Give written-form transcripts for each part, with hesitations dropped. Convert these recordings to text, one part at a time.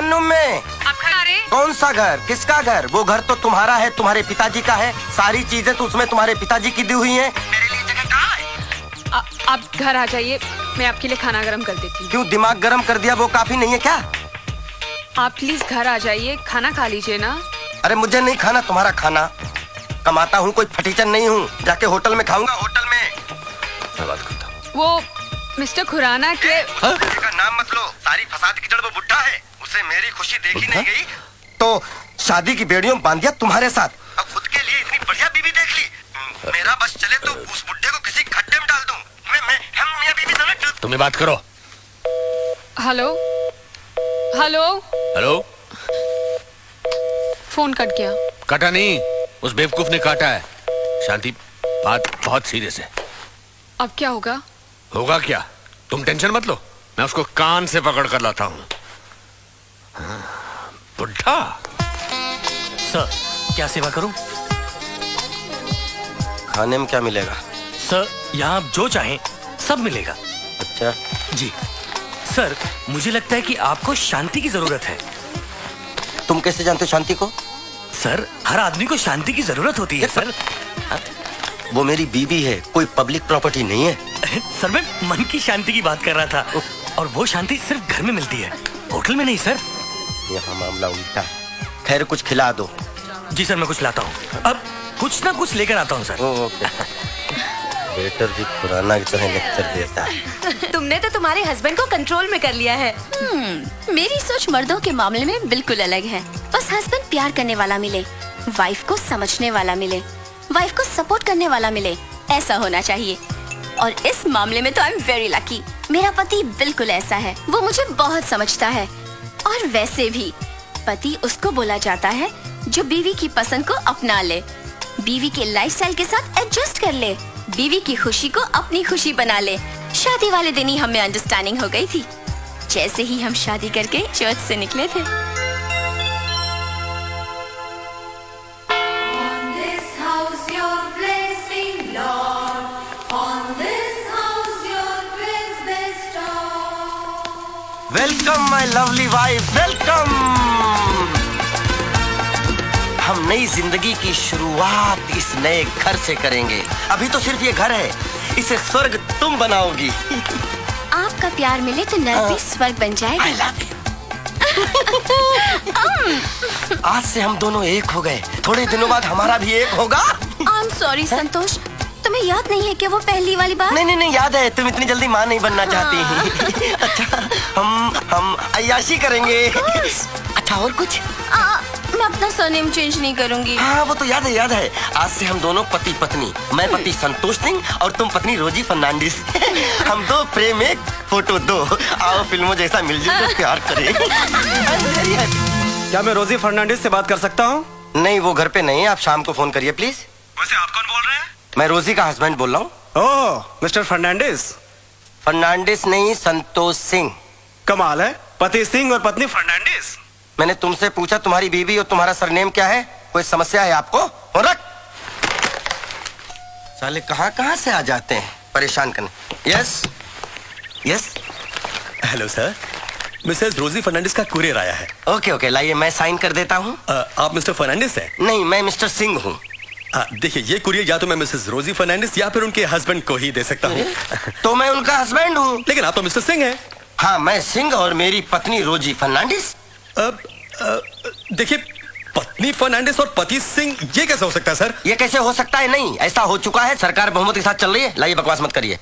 जहन्नुम में। आप घर आ रहे? कौन सा घर? किसका घर? वो घर तो तुम्हारा है, तुम्हारे पिताजी का है। सारी चीजें तो उसमें तुम्हारे पिताजी की दी हुई हैं। मेरे लिए जगह कहाँ है? आप घर आ जाइए, मैं आपके लिए खाना गर्म कर देती हूँ। क्यों दिमाग गर्म कर दिया? वो काफी नहीं है क्या? आप प्लीज घर आ जाइए, खाना खा लीजिए ना। अरे मुझे नहीं खाना तुम्हारा खाना। कमाता हूँ, कोई फटीचन नहीं हूँ। जाके होटल में खाऊंगा, होटल में। मैं बात करता हूँ। वो मिस्टर खुराना के का नाम मत लो। सारी फसाद की जड़ वो बुढ़ा है। उसे मेरी खुशी देखी नहीं गई तो शादी की बेड़ियों में बांध दिया तुम्हारे साथ। अब खुद के लिए इतनी बढ़िया बीवी देख ली। मेरा बस चले तो उस बुढ़े को किसी गड्ढे में डाल दूं। हम मियां बीवी दोनों। तुम्हें बात करो। Hello hello hello. Phone cut गया। काटा नहीं, उस बेवकूफ ने काटा है। शांति, बात बहुत सीरियस है। अब क्या होगा? होगा क्या? तुम टेंशन मत लो, मैं उसको कान से पकड़ कर लाता हूँ। बुढ़ा। सर, क्या सेवा करूं? खाने में क्या मिलेगा? सर, यहाँ आप जो चाहें सब मिलेगा। अच्छा जी सर, मुझे लगता है कि आपको शांति की जरूरत है। तुम कैसे जानते हो शांति को? सर, हर आदमी को शांति की जरूरत होती है सर। वो मेरी बीवी है, कोई पब्लिक प्रॉपर्टी नहीं है। सर, मैं मन की शांति की बात कर रहा था। और वो शांति सिर्फ घर में मिलती है, होटल में नहीं सर। यहाँ मामला उल्टा है। खैर कुछ खिला दो। जी सर, मैं कुछ लाता हूँ। अब कुछ ना कुछ लेकर आता हूँ सर। ओके। वेटर भी खुराना की तरह लेक्चर देता है। तुमने तो तुम्हारे हस्बैंड को कंट्रोल में कर लिया है। मेरी सोच मर्दों के मामले में बिल्कुल अलग है। बस हस्बैंड प्यार करने वाला मिले, वाइफ को समझने वाला मिले, वाइफ को सपोर्ट करने वाला मिले, ऐसा होना चाहिए। और इस मामले में तो आई एम वेरी लकी। मेरा पति बिल्कुल ऐसा है। वो मुझे बहुत समझता है। और वैसे भी पति उसको बोला जाता है जो बीवी की पसंद को अपना ले, बीवी के लाइफस्टाइल के साथ एडजस्ट कर ले, बीवी की खुशी को अपनी खुशी बना ले। शादी वाले दिन ही हमें अंडरस्टैंडिंग हो गई थी, जैसे ही हम शादी करके चर्च से निकले थे। Welcome my lovely wife, welcome. हम नई जिंदगी की शुरुआत इस नए घर से करेंगे। अभी तो सिर्फ ये घर है, इसे स्वर्ग तुम बनाओगी। आपका प्यार मिले तो नर्क भी स्वर्ग बन जाएगा। I love you। आज से हम दोनों एक हो गए, थोड़े दिनों बाद हमारा भी एक होगा। आई एम सॉरी संतोष, तुम्हें याद नहीं है कि वो पहली वाली बात? नहीं याद है। तुम इतनी जल्दी माँ नहीं बनना चाहती। अच्छा, हम अय्याशी करेंगे। अच्छा और कुछ? मैं अपना सरनेम चेंज नहीं करूंगी। हाँ वो तो याद है। आज से हम दोनों पति पत्नी। मैं पति संतोष सिंह और तुम पत्नी रोजी फर्नांडिस। हम दो प्रेम एक फोटो दो। आओ फिल्मों जैसा मिलजुल कर प्यार करें। क्या मैं रोजी फर्नांडिस से बात कर सकता हूँ? नहीं, वो घर पे नहीं है। आप शाम को फोन करिए प्लीज। वैसे आप कौन बोल रहे हैं? मैं रोजी का हस्बैंड बोल रहा हूँ। ओह, मिस्टर फर्नांडिस। फर्नांडिस नहीं, संतोष सिंह। कमाल है, पति सिंह और पत्नी फर्नांडिस। मैंने तुमसे पूछा तुम्हारी बीवी और तुम्हारा सरनेम क्या है? कोई समस्या है आपको? और रख। साले कहाँ से आ जाते हैं परेशान करने। Yes yes. Hello sir, Mrs रोजी फर्नांडिस का कुरियर आया है। ओके लाइए, मैं साइन कर देता हूँ। आप मिस्टर फर्नांडिस हैं? नहीं, मैं मिस्टर सिंह हूँ। देखिए, ये कुरियर या तो मैं मिसेस रोजी फर्नांडिस या फिर उनके हस्बैंड को ही दे सकता हूँ। तो मैं उनका हस्बैंड हूँ। लेकिन आप तो मिस्टर सिंह हैं। हाँ, मैं सिंह और मेरी पत्नी रोजी फर्नांडिस। देखिए, पत्नी फर्नांडिस और पति सिंह, ये कैसे हो सकता है सर? ये कैसे हो सकता है? नहीं, ऐसा हो चुका है। सरकार बहुमत के साथ चल रही है। लाइए, बकवास मत करिए।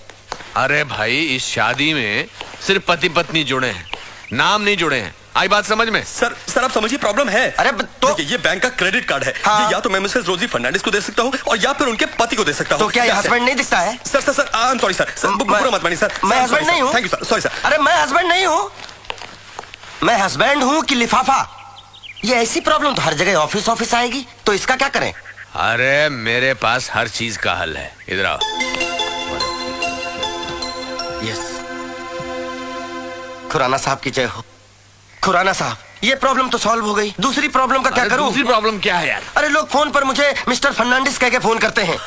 अरे भाई, इस शादी में सिर्फ पति पत्नी जुड़े हैं, नाम नहीं जुड़े हैं। आई बात समझ में? सर आप समझिए, प्रॉब्लम है। अरे तो ये बैंक का क्रेडिट कार्ड है। हाँ। ये या तो मैं मिसेस रोजी फर्नांडिस को दे सकता हूँ और या फिर उनके पति को दे सकता हूँ। तो क्या ये हस्बैंड नहीं दिखता है? Sir I am sorry sir, बुरा मत मानिए सर। मैं हस्बैंड नहीं हूँ। Thank you sir, sorry sir. अरे मैं हस्बैंड नहीं हूँ। मैं हस्बैंड हूँ कि लिफाफा? ये ऐसी प्रॉब्लम तो हर जगह ऑफिस आएगी, तो इसका क्या करें? अरे मेरे पास हर चीज का हल है, इधर आओ। यस, खुराना साहब की जय हो। खुराना साहब, ये प्रॉब्लम तो सॉल्व हो गई। दूसरी प्रॉब्लम का क्या करूं? दूसरी प्रॉब्लम क्या है यार? अरे लोग फोन पर मुझे मिस्टर फर्नांडिस कह के फोन करते हैं।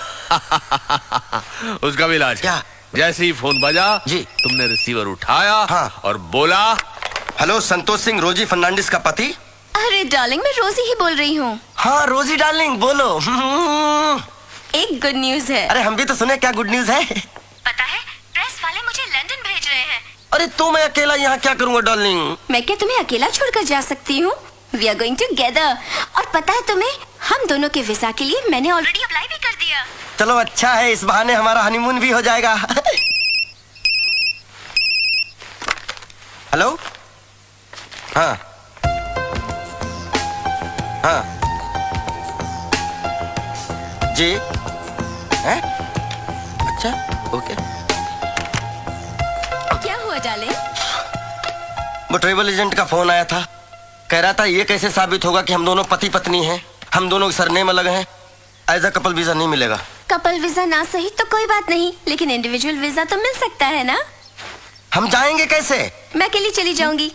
उसका भी इलाज क्या? जैसे ही फोन बजा जी, तुमने रिसीवर उठाया हाँ। और बोला हेलो, संतोष सिंह, रोजी फर्नांडिस का पति। अरे डार्लिंग, मैं रोजी ही बोल रही हूँ। हाँ रोजी डार्लिंग, बोलो। एक गुड न्यूज है। अरे हम भी तो सुने, क्या गुड न्यूज है? पता है, प्रेस वाले मुझे लंदन भेज रहे हैं। अरे तो मैं अकेला यहाँ क्या करूँगा डार्लिंग? मैं क्या तुम्हें अकेला छोड़कर जा सकती हूँ? We are going together. और पता है तुम्हें, हम दोनों के वीजा के लिए मैंने ऑलरेडी अप्लाई भी कर दिया। चलो अच्छा है, इस बहाने हमारा हनीमून भी हो जाएगा। हेलो, हाँ हाँ जी, हैं? अच्छा, ओके। क्या हुआ डार्लिंग? वो ट्रेवल एजेंट का फोन आया था, कह रहा था ये कैसे साबित होगा कि हम दोनों पति पत्नी हैं, हम दोनों के सरनेम अलग हैं, एज अ कपल वीजा नहीं मिलेगा। कपल वीजा ना सही तो कोई बात नहीं, लेकिन इंडिविजुअल वीजा तो मिल सकता है ना? हम जाएंगे कैसे? मैं अकेली चली जाऊंगी।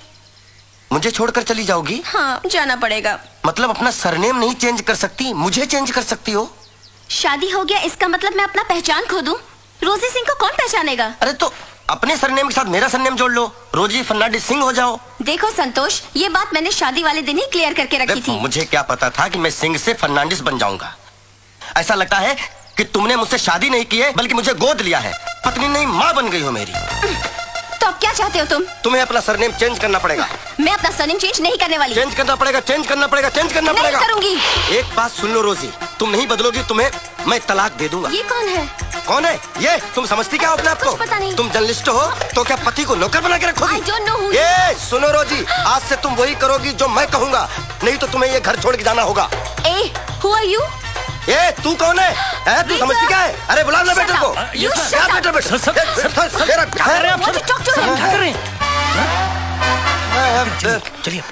मुझे छोड़कर चली जाओगी? हाँ, जाना पड़ेगा। मतलब अपना सरनेम नहीं चेंज कर सकती, मुझे चेंज कर सकती हो? शादी हो गया इसका मतलब मैं अपना पहचान खो दूं? रोजी सिंह को कौन पहचानेगा? अरे तो अपने सरनेम के साथ मेरा सरनेम जोड़ लो, रोजी फर्नांडिस सिंह हो जाओ। देखो संतोष, ये बात मैंने शादी वाले दिन ही क्लियर करके रखी थी। मुझे क्या पता था कि मैं सिंह से फर्नांडिस बन जाऊंगा। ऐसा लगता है कि तुमने मुझसे शादी नहीं की है, बल्कि मुझे गोद लिया है। पत्नी नहीं, माँ बन गई हो मेरी। तो अब क्या चाहते हो तुम? तुम्हें अपना सरनेम चेंज करना पड़ेगा। मैं अपना सरनेम चेंज नहीं करने वाली। चेंज करना पड़ेगा, चेंज करना पड़ेगा, चेंज करना नहीं पड़ेगा। करूंगी। एक बात सुन लो रोजी, तुम नहीं बदलोगी, तुम्हें मैं तलाक दे दूंगा। ये कौन है? कौन है ये? तुम समझती क्या हो अपने आप को? कुछ पता नहीं। तुम जर्नलिस्ट हो तो क्या पति को नौकर बना के रखोगी? I don't know who ये सुनो रोजी, आज से तुम वही करोगी जो मैं कहूंगा, नहीं तो तुम्हें ये घर छोड़ के जाना होगा। ए, who are you? ये तू कौन है? तू समझती क्या है? अरे बुला लो बेटे को। You shut up. बेटे बेटे। सर, तेरा Want to talk to him? क्या कर रहे हैं? चलिए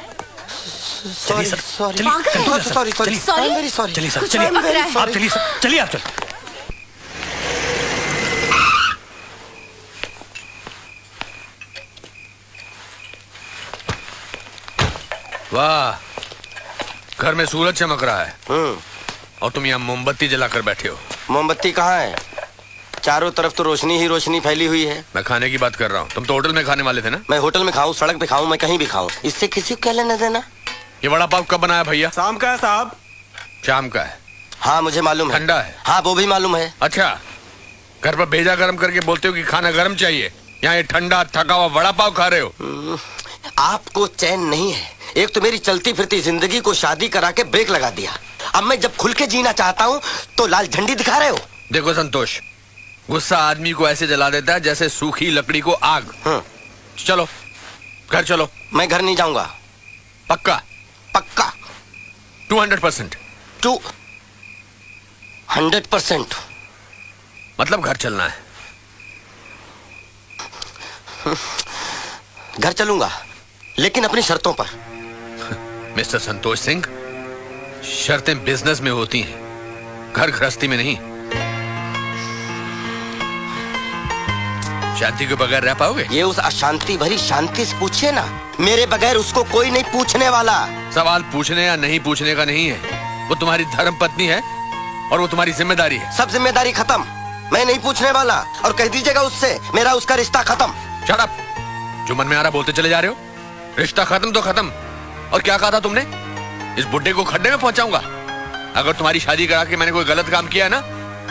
सॉरी सर, सॉरी पागल है। Sorry sorry Sorry? Very sorry. चलिए सर, कुछ चलिए और पक रहा है। आप चलिए सर, चलिए आप चलिए। वाह, घर में सूरज चमक रहा है और तुम यहाँ मोमबत्ती जलाकर बैठे हो। मोमबत्ती कहाँ है? चारों तरफ तो रोशनी ही रोशनी फैली हुई है। मैं खाने की बात कर रहा हूँ, तुम तो होटल में खाने वाले थे ना? मैं होटल में खाऊं, सड़क पे खाऊं, मैं कहीं भी खाऊं, इससे किसी को क्या लेना देना? ये वड़ा पाव कब बनाया भैया? शाम का है साहब। शाम का है? हाँ मुझे मालूम है। ठंडा है? हाँ वो भी मालूम है। अच्छा, घर पर भेजा गर्म करके बोलते हो कि खाना गर्म चाहिए, यहाँ ये ठंडा थका हुआ वड़ा पाव खा रहे हो। आपको चैन नहीं है। एक तो मेरी चलती फिरती जिंदगी को शादी करा के ब्रेक लगा दिया, अब मैं जब खुल के जीना चाहता हूँ तो लाल झंडी दिखा रहे हो। देखो संतोष, गुस्सा आदमी को ऐसे जला देता है जैसे सूखी लकड़ी को आग। चलो घर चलो। मैं घर नहीं जाऊंगा। पक्का? पक्का 200%। 200%। मतलब घर चलना है? घर चलूंगा, लेकिन अपनी शर्तों पर। मिस्टर संतोष सिंह, शर्तें बिजनेस में होती हैं, घर गृहस्थी में नहीं। शादी के बगैर रह पाओगे? ये उस अशांति भरी शांति से पूछिए ना, मेरे बगैर उसको कोई नहीं पूछने वाला। सवाल पूछने या नहीं पूछने का नहीं है, वो तुम्हारी धर्म पत्नी है और वो तुम्हारी जिम्मेदारी है। सब जिम्मेदारी खत्म, मैं नहीं पूछने वाला, और कह दीजिएगा उससे मेरा उसका रिश्ता खत्म। शट अप, जो मन में आ रहा बोलते चले जा रहे हो। रिश्ता खत्म तो खत्म। और क्या कहा था तुमने? इस बुड्ढे को खड्डे में पहुंचाऊंगा? अगर तुम्हारी शादी करा के मैंने कोई गलत काम किया है ना,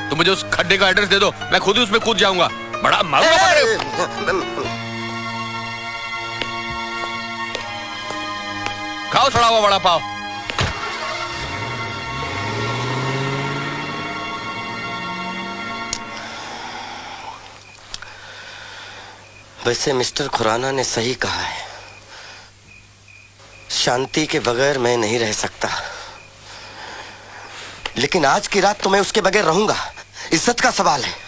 तो मुझे उस खड्डे का एड्रेस दे दो, मैं खुद ही उसमें कूद जाऊंगा। बड़ा मारूंगा। खाओ सड़ा हुआ वड़ा पाव। वैसे मिस्टर खुराना ने सही कहा है, शांति के बगैर मैं नहीं रह सकता, लेकिन आज की रात तो मैं उसके बगैर रहूंगा। इज्जत का सवाल है।